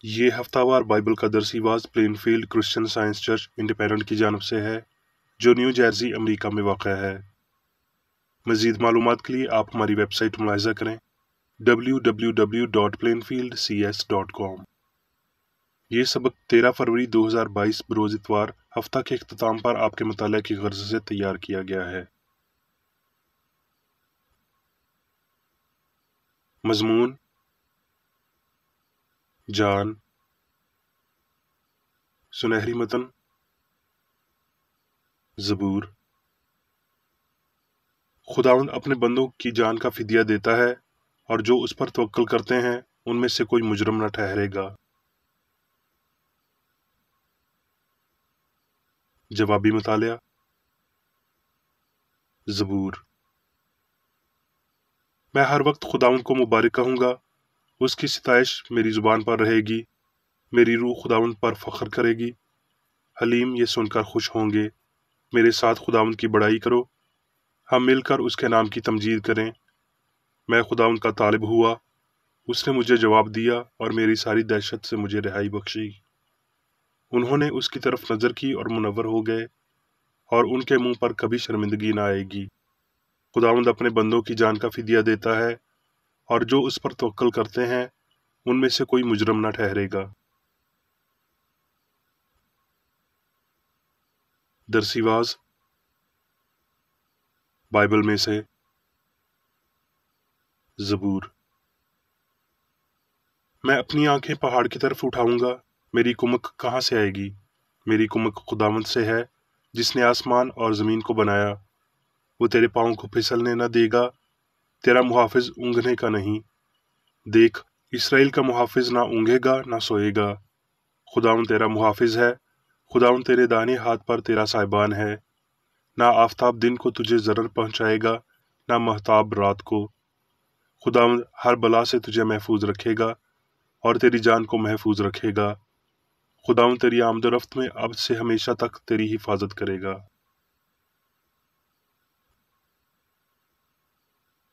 یہ ہفتہ وار بائبل کا درسی was Plainfield Christian Science Church Independent کی جانب سے ہے جو نیو جرسی امریکہ میں واقع ہے۔ مزید معلومات کے لیے آپ ہماری ویب سائٹ ملاحظہ کریں www.plainfieldcs.com۔ یہ سبق 13 فروری 2022 بروز اتوار ہفتہ کے اختتام پر آپ کے مطالعہ کی غرض سے تیار کیا گیا ہے۔ مضمون جان، سنہری متن، زبور۔ خداوند اپنے بندوں کی جان کا فدیہ دیتا ہے اور جو اس پر توکل کرتے ہیں ان میں سے کوئی مجرم نہ ٹھہرے گا۔ جوابی مطالعہ۔ زبور۔ میں ہر وقت خداوند کو مبارک کہوں گا، اس کی ستائش میری زبان پر رہے گی، میری روح خداوند پر فخر کرے گی۔ حلیم یہ سن کر خوش ہوں گے، میرے ساتھ خداوند کی بڑائی کرو، ہم مل کر اس کے نام کی تمجید کریں۔ میں خداوند کا طالب ہوا، اس نے مجھے جواب دیا اور میری ساری دہشت سے مجھے رہائی بخشی۔ انہوں نے اس کی طرف نظر کی اور منور ہو گئے، اور ان کے منہ پر کبھی شرمندگی نہ آئے گی۔ خداوند اپنے بندوں کی جان کا فدیہ دیتا ہے اور جو اس پر توکل کرتے ہیں ان میں سے کوئی مجرم نہ ٹھہرے گا۔ درسی واز بائبل میں سے زبور۔ میں اپنی آنکھیں پہاڑ کی طرف اٹھاؤں گا، میری کمک کہاں سے آئے گی؟ میری کمک خداوند سے ہے جس نے آسمان اور زمین کو بنایا۔ وہ تیرے پاؤں کو پھسلنے نہ دے گا، تیرا محافظ اونگنے کا نہیں۔ دیکھ، اسرائیل کا محافظ نہ اونگے گا نہ سوئے گا۔ خداوند تیرا محافظ ہے، خداوند تیرے دائیں ہاتھ پر تیرا سائبان ہے۔ نہ آفتاب دن کو تجھے ضرر پہنچائے گا، نہ مہتاب رات کو۔ خداوند ہر بلا سے تجھے محفوظ رکھے گا اور تیری جان کو محفوظ رکھے گا۔ خداوند تیری آمد و رفت میں اب سے ہمیشہ تک تیری حفاظت کرے گا۔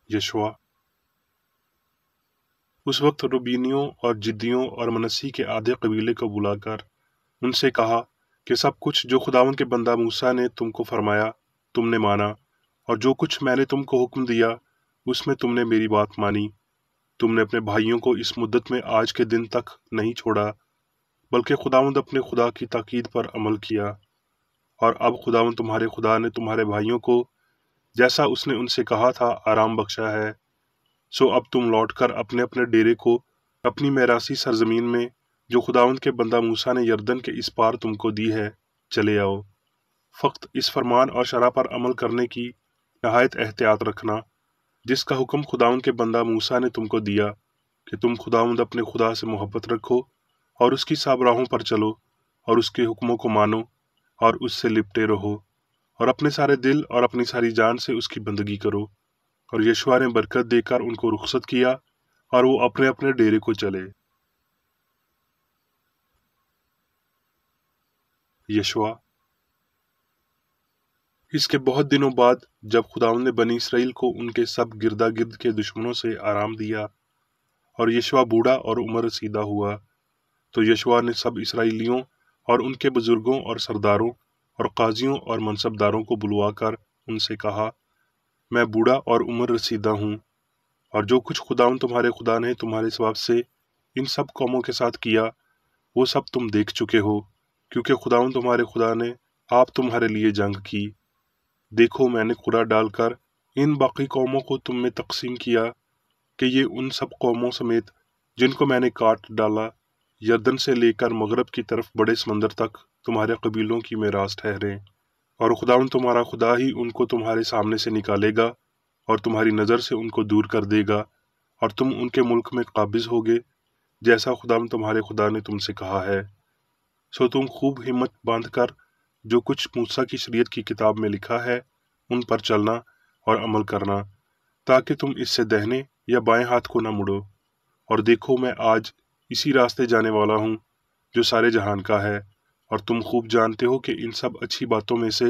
یشوع۔ اس وقت روبینیوں اور جدیوں اور منسی کے آدھے قبیلے کو بلا کر ان سے کہا کہ سب کچھ جو خداوند کے بندہ موسیٰ نے تم کو فرمایا تم نے مانا، اور جو کچھ میں نے تم کو حکم دیا اس میں تم نے میری بات مانی۔ تم نے اپنے بھائیوں کو اس مدت میں آج کے دن تک نہیں چھوڑا، بلکہ خداوند اپنے خدا کی تاکید پر عمل کیا۔ اور اب خداوند تمہارے خدا نے تمہارے بھائیوں کو جیسا اس نے ان سے کہا تھا آرام بخشا ہے۔ سو اب تم لوٹ کر اپنے اپنے ڈیرے کو اپنی میراثی سرزمین میں جو خداوند کے بندہ موسیٰ نے یردن کے اس پار تم کو دی ہے چلے آؤ۔ فقط اس فرمان اور شرع پر عمل کرنے کی نہایت احتیاط رکھنا جس کا حکم خداوند کے بندہ موسیٰ نے تم کو دیا، کہ تم خداوند اپنے خدا سے محبت رکھو اور اس کی سب راہوں پر چلو اور اس کے حکموں کو مانو اور اس سے لپٹے رہو اور اپنے سارے دل اور اپنی ساری جان سے اس کی بندگی کرو۔ اور یشوع نے برکت دے کر ان کو رخصت کیا اور وہ اپنے اپنے ڈیرے کو چلے۔ یشوع۔ اس کے بہت دنوں بعد جب خداوند نے بنی اسرائیل کو ان کے سب گردا گرد کے دشمنوں سے آرام دیا اور یشوع بوڑھا اور عمر رسیدہ ہوا، تو یشوع نے سب اسرائیلیوں اور ان کے بزرگوں اور سرداروں اور قاضیوں اور منصبداروں کو بلوا کر ان سے کہا، میں بوڑھا اور عمر رسیدہ ہوں، اور جو کچھ خداوند تمہارے خدا نے تمہارے ثواب سے ان سب قوموں کے ساتھ کیا وہ سب تم دیکھ چکے ہو، کیونکہ خداوند تمہارے خدا نے آپ تمہارے لیے جنگ کی۔ دیکھو، میں نے قرعہ ڈال کر ان باقی قوموں کو تم میں تقسیم کیا کہ یہ ان سب قوموں سمیت جن کو میں نے کاٹ ڈالا یردن سے لے کر مغرب کی طرف بڑے سمندر تک تمہارے قبیلوں کی میراث ٹھہریں، اور خداوند تمہارا خدا ہی ان کو تمہارے سامنے سے نکالے گا اور تمہاری نظر سے ان کو دور کر دے گا، اور تم ان کے ملک میں قابض ہوگے جیسا خداوند تمہارے خدا نے تم سے کہا ہے۔ سو تم خوب ہمت باندھ کر جو کچھ موسیٰ کی شریعت کی کتاب میں لکھا ہے ان پر چلنا اور عمل کرنا، تاکہ تم اس سے دہنے یا بائیں ہاتھ کو نہ مڑو۔ اور دیکھو، میں آج اسی راستے جانے والا ہوں جو سارے جہان کا ہے، اور تم خوب جانتے ہو کہ ان سب اچھی باتوں میں سے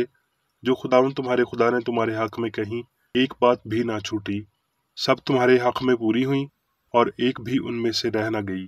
جو خداوند تمہارے خدا نے تمہارے حق میں کہیں ایک بات بھی نہ چھوٹی، سب تمہارے حق میں پوری ہوئیں اور ایک بھی ان میں سے رہ نہ گئی۔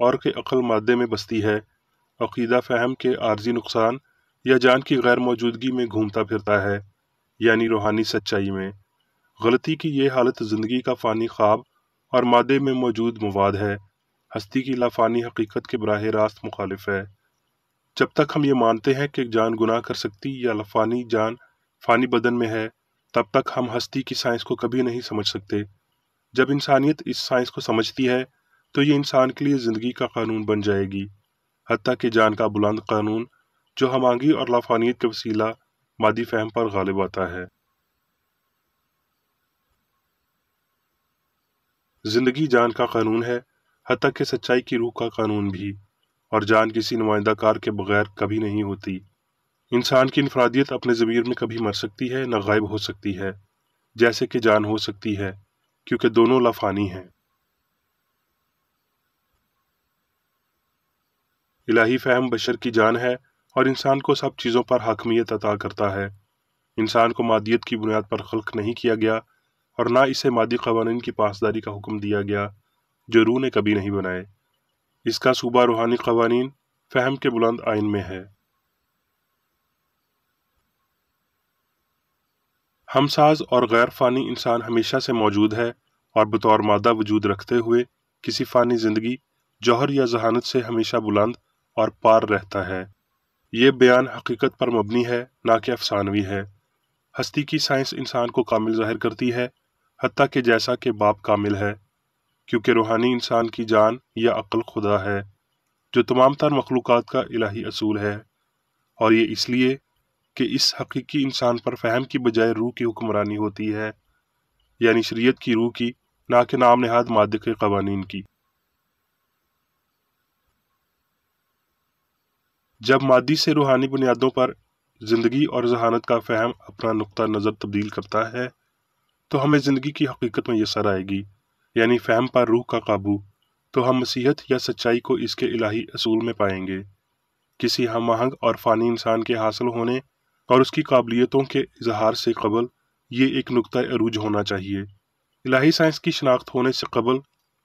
اور کہ عقل مادے میں بستی ہے، عقیدہ فہم کے عارضی نقصان یا جان کی غیر موجودگی میں گھومتا پھرتا ہے، یعنی روحانی سچائی میں۔ غلطی کی یہ حالت زندگی کا فانی خواب اور مادے میں موجود مواد ہے، ہستی کی لافانی حقیقت کے براہ راست مخالف ہے۔ جب تک ہم یہ مانتے ہیں کہ جان گناہ کر سکتی یا لافانی جان فانی بدن میں ہے، تب تک ہم ہستی کی سائنس کو کبھی نہیں سمجھ سکتے۔ جب انسانیت اس سائنس کو سمجھتی ہے تو یہ انسان کے لیے زندگی کا قانون بن جائے گی، حتیٰ کہ جان کا بلند قانون جو ہمانگی اور لافانیت کے وسیلہ مادی فہم پر غالب آتا ہے۔ زندگی جان کا قانون ہے، حتیٰ کہ سچائی کی روح کا قانون بھی، اور جان کسی نمائندہ کار کے بغیر کبھی نہیں ہوتی۔ انسان کی انفرادیت اپنے ضمیر میں کبھی مر سکتی ہے نہ غائب ہو سکتی ہے، جیسے کہ جان ہو سکتی ہے، کیونکہ دونوں لافانی ہیں۔ الہی فہم بشر کی جان ہے اور انسان کو سب چیزوں پر حاکمیت عطا کرتا ہے۔ انسان کو مادیت کی بنیاد پر خلق نہیں کیا گیا اور نہ اسے مادی قوانین کی پاسداری کا حکم دیا گیا جو روح نے کبھی نہیں بنائے۔ اس کا صوبہ روحانی قوانین فہم کے بلند آئین میں ہے۔ ہم ساز اور غیر فانی انسان ہمیشہ سے موجود ہے اور بطور مادہ وجود رکھتے ہوئے کسی فانی زندگی، جوہر یا ذہانت سے ہمیشہ بلند اور پار رہتا ہے۔ یہ بیان حقیقت پر مبنی ہے، نہ کہ افسانوی ہے۔ ہستی کی سائنس انسان کو کامل ظاہر کرتی ہے، حتیٰ کہ جیسا کہ باپ کامل ہے، کیونکہ روحانی انسان کی جان یا عقل خدا ہے، جو تمام تر مخلوقات کا الہی اصول ہے، اور یہ اس لیے کہ اس حقیقی انسان پر فہم کی بجائے روح کی حکمرانی ہوتی ہے، یعنی شریعت کی روح کی، نہ کہ نام نہاد مادے کے قوانین کی۔ جب مادی سے روحانی بنیادوں پر زندگی اور ذہانت کا فہم اپنا نقطہ نظر تبدیل کرتا ہے تو ہمیں زندگی کی حقیقت میسر آئے گی، یعنی فہم پر روح کا قابو۔ تو ہم مسیحت یا سچائی کو اس کے الہی اصول میں پائیں گے۔ کسی ہم آہنگ اور فانی انسان کے حاصل ہونے اور اس کی قابلیتوں کے اظہار سے قبل یہ ایک نقطہ عروج ہونا چاہیے۔ الہی سائنس کی شناخت ہونے سے قبل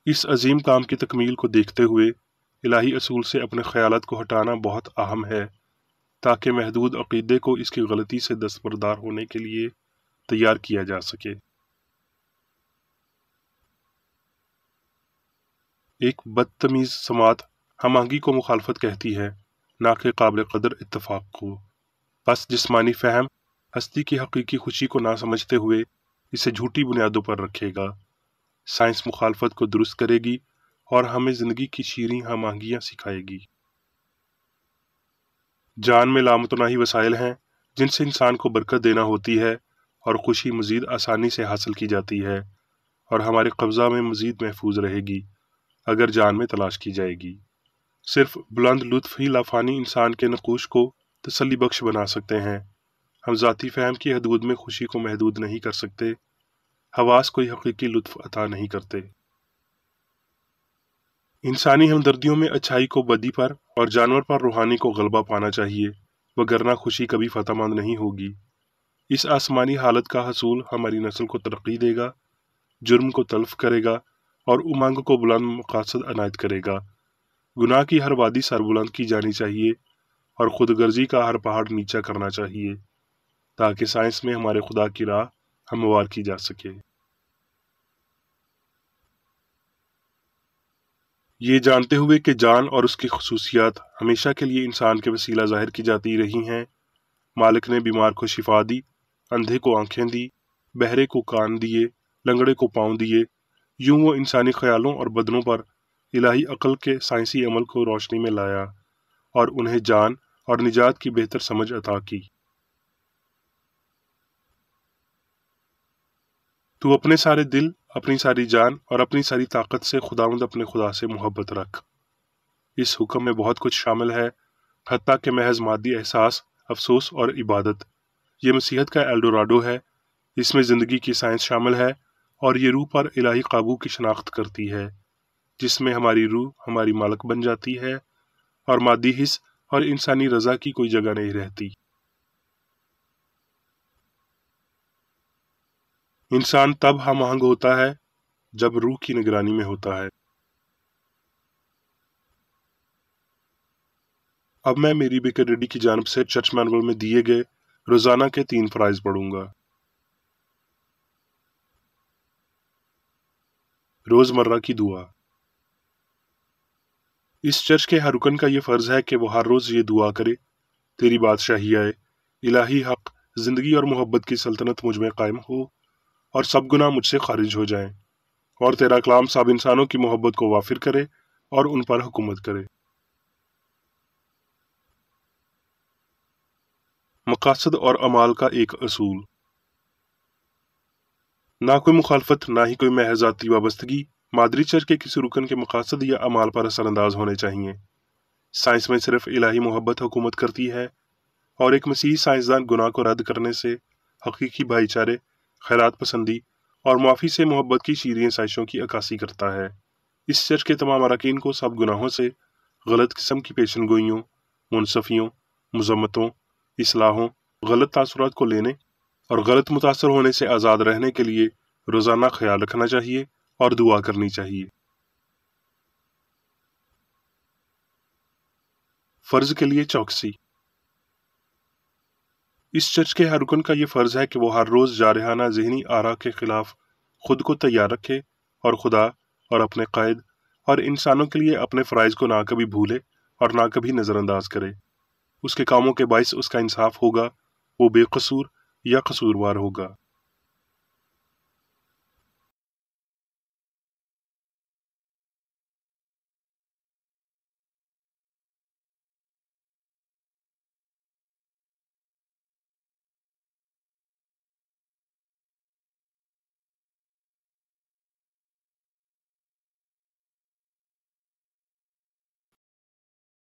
اس عظیم کام کی تکمیل کو دیکھتے ہوئے الہی اصول سے اپنے خیالات کو ہٹانا بہت اہم ہے، تاکہ محدود عقیدے کو اس کی غلطی سے دستبردار ہونے کے لیے تیار کیا جا سکے۔ ایک بدتمیز سماعت ہم آہنگی کو مخالفت کہتی ہے، نہ کہ قابل قدر اتفاق کو۔ بس جسمانی فہم ہستی کی حقیقی خوشی کو نہ سمجھتے ہوئے اسے جھوٹی بنیادوں پر رکھے گا۔ سائنس مخالفت کو درست کرے گی اور ہمیں زندگی کی شیریں ہم آہنگیاں سکھائے گی۔ جان میں لامتناہی وسائل ہیں جن سے انسان کو برکت دینا ہوتی ہے اور خوشی مزید آسانی سے حاصل کی جاتی ہے، اور ہمارے قبضہ میں مزید محفوظ رہے گی اگر جان میں تلاش کی جائے گی۔ صرف بلند لطف ہی لافانی انسان کے نقوش کو تسلی بخش بنا سکتے ہیں۔ ہم ذاتی فہم کی حدود میں خوشی کو محدود نہیں کر سکتے۔ حواس کوئی حقیقی لطف عطا نہیں کرتے۔ انسانی ہمدردیوں میں اچھائی کو بدی پر اور جانور پر روحانی کو غلبہ پانا چاہیے، وگرنہ خوشی کبھی فتح مند نہیں ہوگی۔ اس آسمانی حالت کا حصول ہماری نسل کو ترقی دے گا، جرم کو تلف کرے گا اور امنگ کو بلند مقاصد عنایت کرے گا۔ گناہ کی ہر وادی سر بلند کی جانی چاہیے اور خود غرضی کا ہر پہاڑ نیچا کرنا چاہیے، تاکہ سائنس میں ہمارے خدا کی راہ ہموار کی جا سکے۔ یہ جانتے ہوئے کہ جان اور اس کی خصوصیات ہمیشہ کے لیے انسان کے وسیلہ ظاہر کی جاتی رہی ہیں، مالک نے بیمار کو شفا دی، اندھے کو آنکھیں دی، بہرے کو کان دیے، لنگڑے کو پاؤں دیے۔ یوں وہ انسانی خیالوں اور بدنوں پر الہی عقل کے سائنسی عمل کو روشنی میں لایا اور انہیں جان اور نجات کی بہتر سمجھ عطا کی۔ تو اپنے سارے دل، اپنی ساری جان اور اپنی ساری طاقت سے خداوند اپنے خدا سے محبت رکھ۔ اس حکم میں بہت کچھ شامل ہے، حتیٰ کہ محض مادی احساس، افسوس اور عبادت۔ یہ مسیحت کا ایلڈوراڈو ہے۔ اس میں زندگی کی سائنس شامل ہے اور یہ روح پر الہی قابو کی شناخت کرتی ہے، جس میں ہماری روح ہماری مالک بن جاتی ہے اور مادی حص اور انسانی رضا کی کوئی جگہ نہیں رہتی۔ انسان تب ہم آہنگ ہوتا ہے جب روح کی نگرانی میں ہوتا ہے۔ اب میں میری بیکر کی جانب سے چرچ مینول میں دیے گئے روزانہ کے 3 فرائض پڑھوں گا۔ روزمرہ کی دعا۔ اس چرچ کے ہر رکن کا یہ فرض ہے کہ وہ ہر روز یہ دعا کرے: تیری بادشاہی آئے، الہی حق، زندگی اور محبت کی سلطنت مجھ میں قائم ہو، اور سب گناہ مجھ سے خارج ہو جائیں، اور تیرا کلام سب انسانوں کی محبت کو وافر کرے اور ان پر حکومت کرے۔ مقاصد اور اعمال کا ایک اصول۔ نہ کوئی مخالفت، نہ ہی کوئی محض ذاتی وابستگی مادری چرچ کے کسی رکن کے مقاصد یا اعمال پر اثر انداز ہونے چاہیے۔ سائنس میں صرف الہی محبت حکومت کرتی ہے، اور ایک مسیحی سائنسدان گناہ کو رد کرنے سے، حقیقی بھائی چارے، خیرات پسندی اور معافی سے محبت کی شیریں سائشوں کی عکاسی کرتا ہے۔ اس چرچ کے تمام اراکین کو سب گناہوں سے، غلط قسم کی پیشن گوئیوں، منصفیوں، مذمتوں، اصلاحوں، غلط تاثرات کو لینے اور غلط متاثر ہونے سے آزاد رہنے کے لیے روزانہ خیال رکھنا چاہیے اور دعا کرنی چاہیے۔ فرض کے لیے چوکسی۔ اس چرچ کے ہر رکن کا یہ فرض ہے کہ وہ ہر روز جارحانہ ذہنی آرا کے خلاف خود کو تیار رکھے اور خدا اور اپنے قائد اور انسانوں کے لیے اپنے فرائض کو نہ کبھی بھولے اور نہ کبھی نظر انداز کرے۔ اس کے کاموں کے باعث اس کا انصاف ہوگا، وہ بے قصور یا قصوروار ہوگا۔